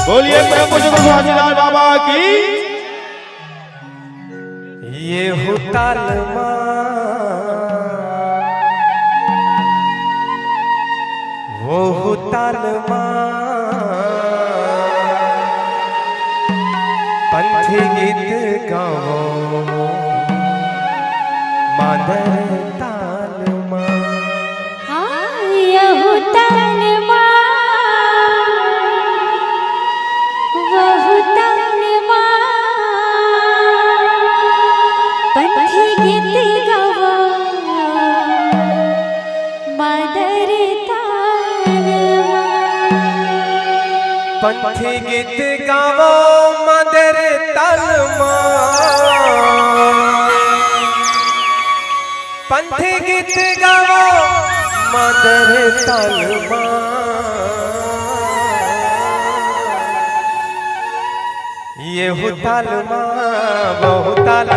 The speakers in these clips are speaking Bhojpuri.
बोलिए स्वामीलाल बाबा की। ये हुताल वो हुताल पंथी गीत गाओ मादर ताल ये हुताल पंथी गीत गावो मादर ताल पंथी गीत गावो मादर ताल पंथी गीत गावो मादर ताल ये हुताल वो हुताल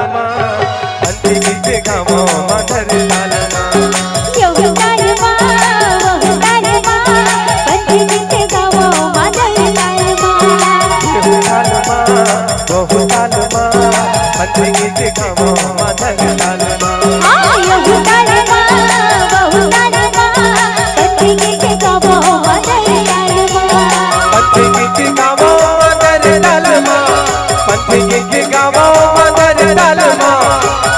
पंथी गीत गावो मादर ताल ये हुताल वो हुताल पंथी गीत गावो मादर ताल ये हुताल वो हुताल पंथी गीत गावो मादर ताल ये हुताल वो हुताल पंथी गीत गावो मादर ताल पंथी गीत गावो मादर ताल पंथी गीत गावो मादर ताल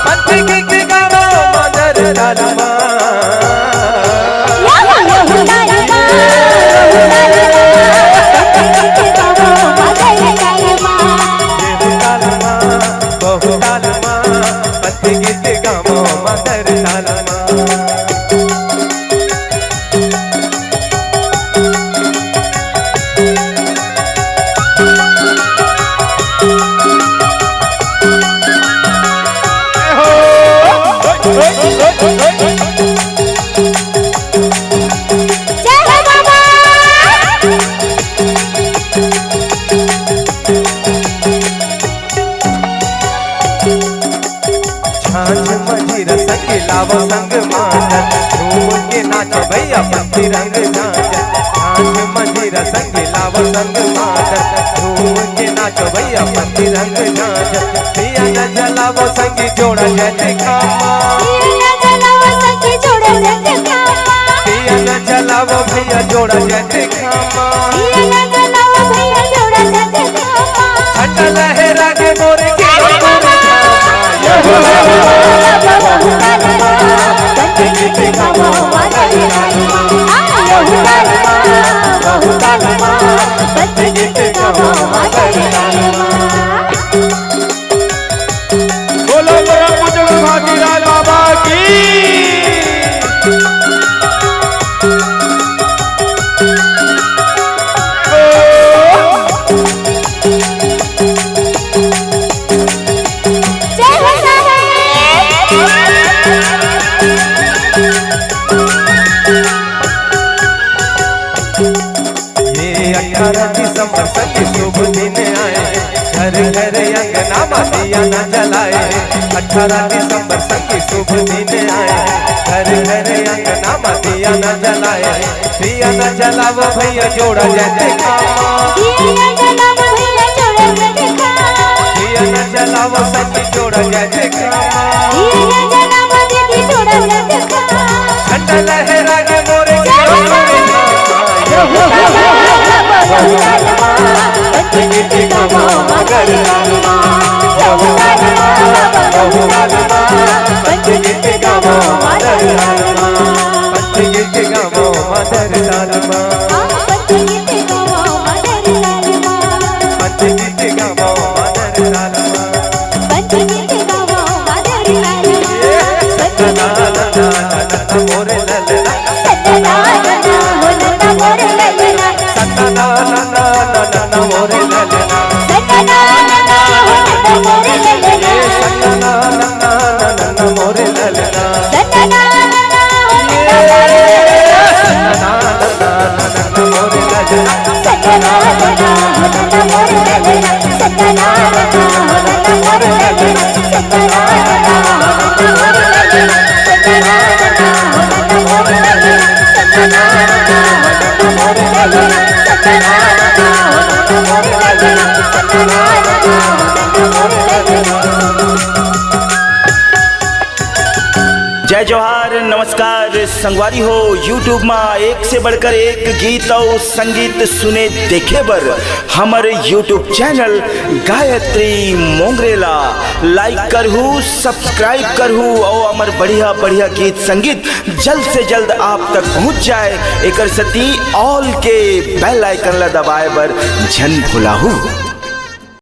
पंथी गीत गावो मादर ताल पंथी गीत गावो मादर ताल लावो संग मांझर झूम के नाचो भैया पंथी रंग झांझर झांझ मंजीरा संग लावो संग मांझर झूम के नाचो भैया पंथी रंग झांझर दिया न जलावो संग जोड़ा जैसे खामा दिया न जलावो भैया जोड़ा जैसे खामा छठ लहरा के मोरे के बोलो स्वामीलाल बाबा की। ये 18 दिसंबर संग शुभ दिन आए घर घर अंगना में दिया न जलाए 18 दिसंबर संग शुभ दिन आए घर घर अंगना में दिया न जलाए दिया न जलावो भैया जोड़ा जैसे खामा दिया न जलावो संग जोड़ा जैसे खामा छठ लहरा के मोरे पंथी गीत गावो मादर ताल पंथी गीत गावो मादर ताल पंथी गीत गावो मादर ताल पंथी गीत दादा मोर ललना सतना रना हो दादा मोर ललना सतना रना हो दादा मोर ललना सतना रना हो दादा मोर ललना सतना रना हो दादा मोर ललना सतना रना हो दादा मोर ललना सतना रना हो दादा मोर ललना। जय जोहार, नमस्कार संगवारी हो। यूट्यूब में एक से बढ़कर एक गीत और संगीत सुने देखे बर हमर यूट्यूब चैनल गायत्री मोंगरेला लाइक करहू, सब्सक्राइब करहू और हमार बढ़िया बढ़िया गीत संगीत जल्द से जल्द आप तक पहुंच जाए। एक सती ऑल के बेल आइकन ला दबाए बर झन भुलाहू।